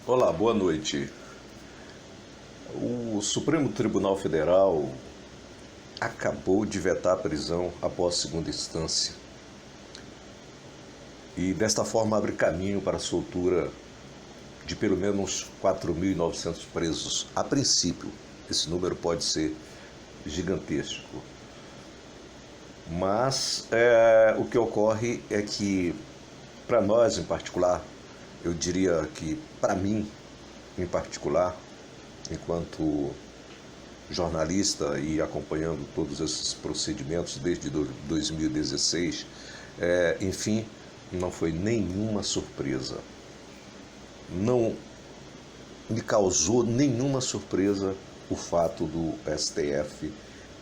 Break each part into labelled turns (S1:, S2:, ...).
S1: Olá, boa noite. O Supremo Tribunal Federal acabou de vetar a prisão após segunda instância e desta forma abre caminho para a soltura de pelo menos 4.900 presos. A princípio, esse número pode ser gigantesco, mas o que ocorre é que, para nós em particular, eu diria que para mim em particular, enquanto jornalista e acompanhando todos esses procedimentos desde 2016, enfim, não foi nenhuma surpresa. Não me causou nenhuma surpresa o fato do STF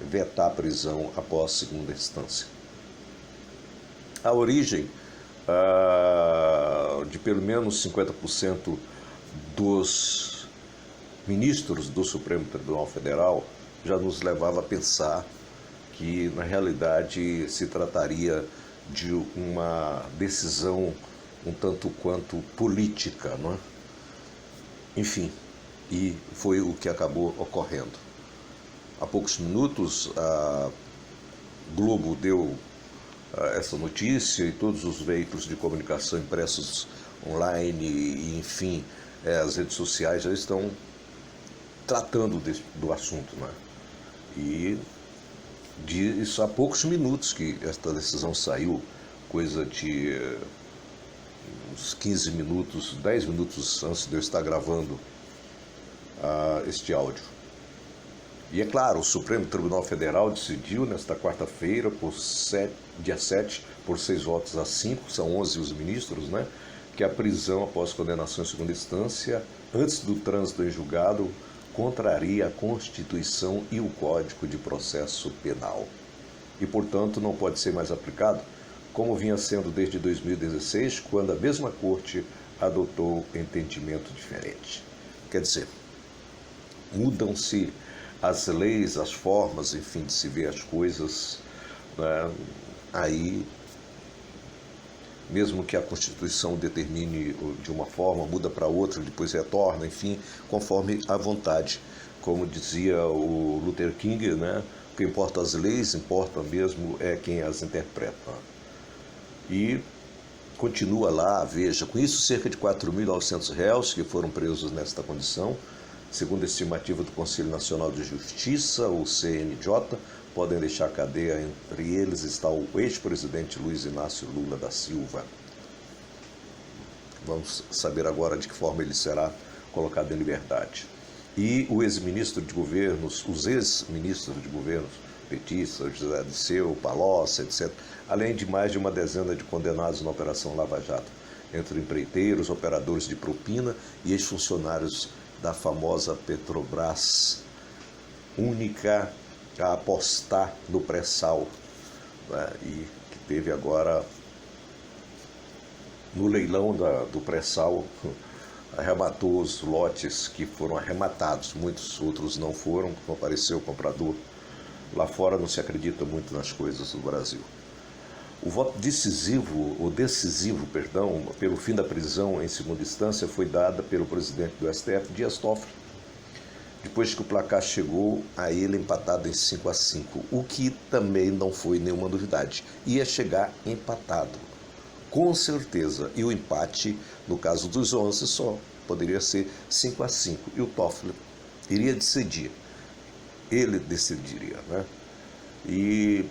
S1: vetar a prisão após segunda instância. A origem de pelo menos 50% dos ministros do Supremo Tribunal Federal já nos levava a pensar que, na realidade, se trataria de uma decisão um tanto quanto política, não é? Enfim, e foi o que acabou ocorrendo. Há poucos minutos, a Globo deu essa notícia e todos os veículos de comunicação impressos online e, enfim, as redes sociais já estão tratando do assunto, né? E isso há poucos minutos que esta decisão saiu, coisa de uns 15 minutos, 10 minutos antes de eu estar gravando este áudio. E é claro, o Supremo Tribunal Federal decidiu nesta quarta-feira, dia 7, por 6 votos a 5, são 11 os ministros, né, que a prisão após condenação em segunda instância, antes do trânsito em julgado, contraria a Constituição e o Código de Processo Penal. E, portanto, não pode ser mais aplicado, como vinha sendo desde 2016, quando a mesma Corte adotou entendimento diferente. Quer dizer, mudam-se as leis, as formas, enfim, de se ver as coisas, né? Aí, mesmo que a Constituição determine de uma forma, muda para outra, depois retorna, enfim, conforme a vontade. Como dizia o Luther King, né? O que importa as leis, importa mesmo é quem as interpreta. E continua lá, veja, com isso cerca de 4.900 réus que foram presos nesta condição, segundo a estimativa do Conselho Nacional de Justiça, o CNJ, podem deixar a cadeia. Entre eles está o ex-presidente Luiz Inácio Lula da Silva. Vamos saber agora de que forma ele será colocado em liberdade. E o ex-ministro de governos, os ex-ministros de governos petistas, José Dirceu, Palocci, etc., além de mais de uma dezena de condenados na Operação Lava Jato, entre empreiteiros, operadores de propina e ex-funcionários da famosa Petrobras, única a apostar no pré-sal, né? E que teve agora, no leilão do pré-sal, arrematou os lotes que foram arrematados, muitos outros não foram, não apareceu o comprador. Lá fora não se acredita muito nas coisas do Brasil. O voto decisivo, pelo fim da prisão em segunda instância foi dada pelo presidente do STF, Dias Toffoli, depois que o placar chegou a ele empatado em 5-5, o que também não foi nenhuma novidade. Ia chegar empatado, com certeza, e o empate, no caso dos 11, só poderia ser 5-5, e o Toffoli iria decidir, ele decidiria, né? E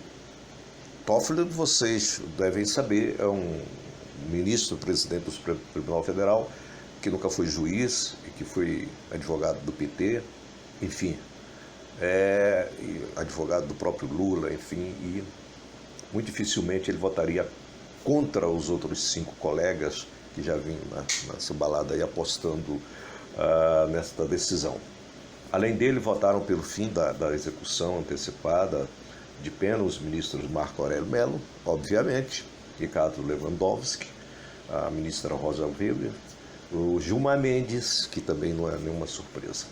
S1: Toffoli, vocês devem saber, é um ministro, presidente do Supremo Tribunal Federal, que nunca foi juiz e que foi advogado do PT, enfim, advogado do próprio Lula, enfim, e muito dificilmente ele votaria contra os outros 5 colegas que já vinham nessa balada aí apostando nesta decisão. Além dele, votaram pelo fim da execução antecipada de pena os ministros Marco Aurélio Mello, obviamente, Ricardo Lewandowski, a ministra Rosa Weber, o Gilmar Mendes, que também não é nenhuma surpresa.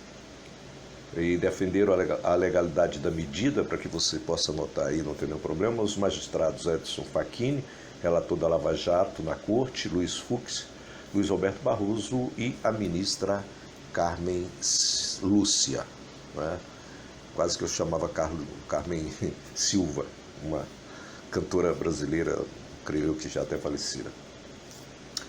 S1: E defenderam a legalidade da medida, para que você possa anotar aí, não tem nenhum problema, os magistrados Edson Facchini, relator da Lava Jato na Corte, Luiz Fux, Luiz Roberto Barroso e a ministra Carmen Lúcia, né? Quase que eu chamava Carmen Silva, uma cantora brasileira, creio eu que já até falecida.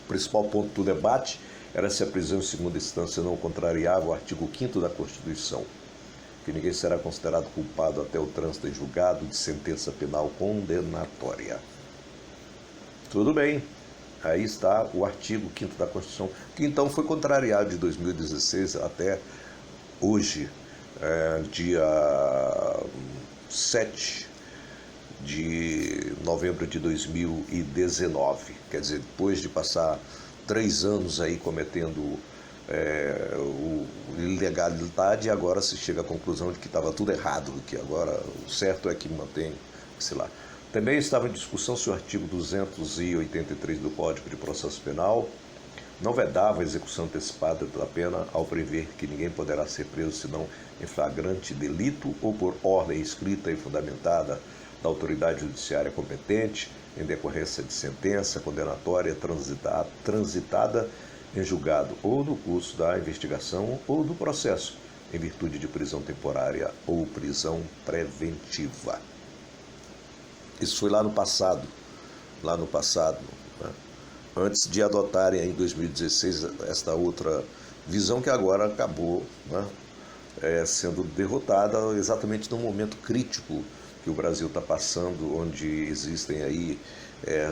S1: O principal ponto do debate era se a prisão em segunda instância não contrariava o artigo 5º da Constituição, que ninguém será considerado culpado até o trânsito em julgado de sentença penal condenatória. Tudo bem, aí está o artigo 5º da Constituição, que então foi contrariado de 2016 até hoje, dia 7 de novembro de 2019. Quer dizer, depois de passar 3 anos aí cometendo ilegalidade, agora se chega à conclusão de que estava tudo errado, que agora o certo é que mantém, sei lá. Também estava em discussão se o artigo 283 do Código de Processo Penal não vedava a execução antecipada da pena ao prever que ninguém poderá ser preso senão em flagrante delito ou por ordem escrita e fundamentada da autoridade judiciária competente em decorrência de sentença condenatória transitada em julgado ou no curso da investigação ou do processo, em virtude de prisão temporária ou prisão preventiva. Isso foi lá no passado, né? Antes de adotarem em 2016 esta outra visão que agora acabou, né, sendo derrotada exatamente no momento crítico que o Brasil está passando, onde existem aí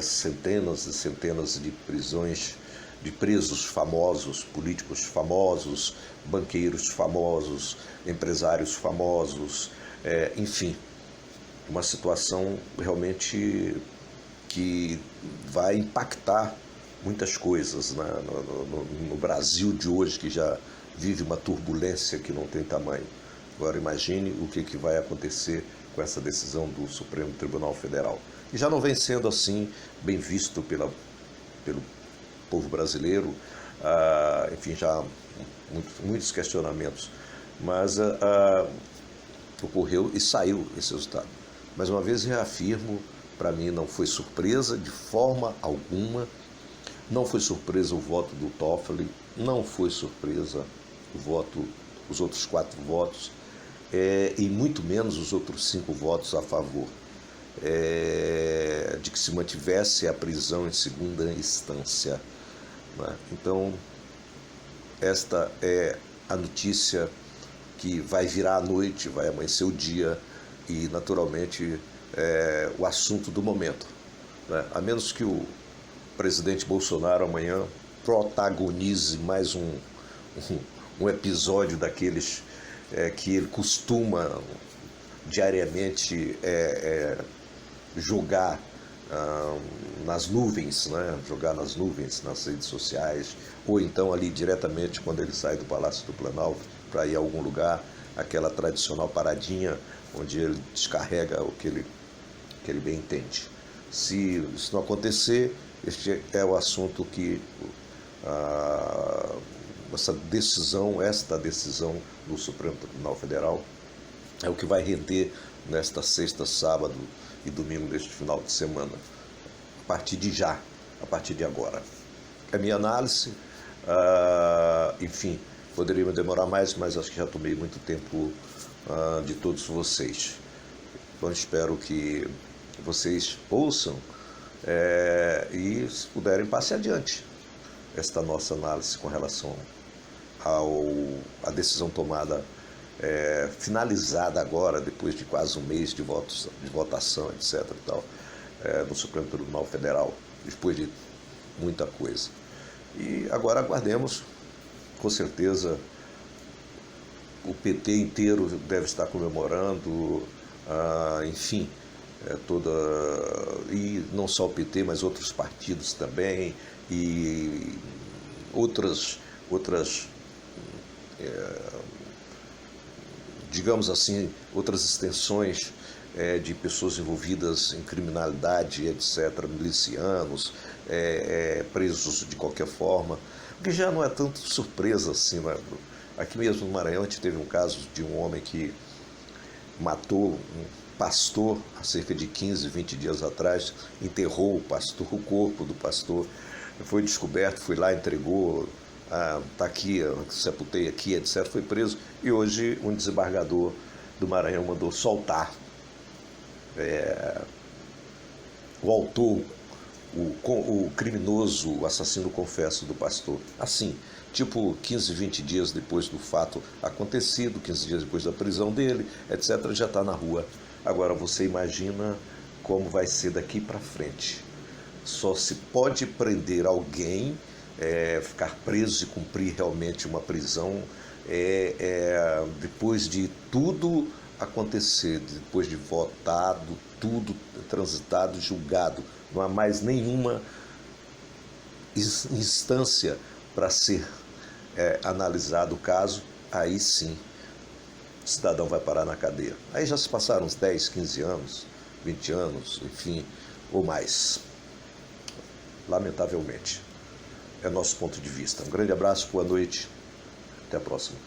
S1: centenas e centenas de prisões de presos famosos, políticos famosos, banqueiros famosos, empresários famosos, enfim, uma situação realmente que vai impactar muitas coisas, né, no Brasil de hoje, que já vive uma turbulência que não tem tamanho. Agora imagine o que vai acontecer com essa decisão do Supremo Tribunal Federal. E já não vem sendo assim bem visto pelo povo brasileiro, enfim, já muitos questionamentos. Mas ocorreu e saiu esse resultado. Mais uma vez reafirmo, para mim não foi surpresa de forma alguma, não foi surpresa o voto do Toffoli, não foi surpresa os outros 4 votos, e muito menos os outros 5 votos a favor de que se mantivesse a prisão em segunda instância. Né? Então, esta é a notícia que vai virar a noite, vai amanhecer o dia e, naturalmente, o assunto do momento. Né? A menos que o presidente Bolsonaro amanhã protagonize mais um episódio daqueles que ele costuma diariamente jogar nas nuvens, né? Jogar nas nuvens, nas redes sociais, ou então ali diretamente quando ele sai do Palácio do Planalto para ir a algum lugar, aquela tradicional paradinha onde ele descarrega o que ele bem entende. Se isso não acontecer, este é o assunto que esta decisão do Supremo Tribunal Federal é o que vai render nesta sexta, sábado e domingo deste final de semana, a partir de agora. É minha análise, enfim, poderia demorar mais, mas acho que já tomei muito tempo de todos vocês. Então espero que vocês ouçam e, se puderem, passe adiante esta nossa análise com relação à decisão tomada, finalizada agora, depois de quase um mês de votação, etc. E tal, no Supremo Tribunal Federal, depois de muita coisa. E agora aguardemos, com certeza, o PT inteiro deve estar comemorando, enfim, e não só o PT, mas outros partidos também, e outras digamos assim, outras extensões de pessoas envolvidas em criminalidade, etc., milicianos, presos de qualquer forma, porque já não é tanto surpresa assim, né? Aqui mesmo no Maranhão a gente teve um caso de um homem que matou um pastor há cerca de 15, 20 dias atrás, enterrou o corpo do pastor foi descoberto, foi lá, entregou, está aqui, sepultei aqui, etc., foi preso, e hoje um desembargador do Maranhão mandou soltar o autor, o criminoso, o assassino confesso do pastor. Assim, tipo 15, 20 dias depois do fato acontecido, 15 dias depois da prisão dele, etc., já está na rua. Agora você imagina como vai ser daqui para frente. Só se pode prender alguém, ficar preso e cumprir realmente uma prisão depois de tudo acontecer, depois de votado, tudo transitado, julgado. Não há mais nenhuma instância para ser analisado o caso, aí sim o cidadão vai parar na cadeia. Aí já se passaram uns 10, 15 anos, 20 anos, enfim, ou mais. Lamentavelmente. É nosso ponto de vista. Um grande abraço, boa noite, até a próxima.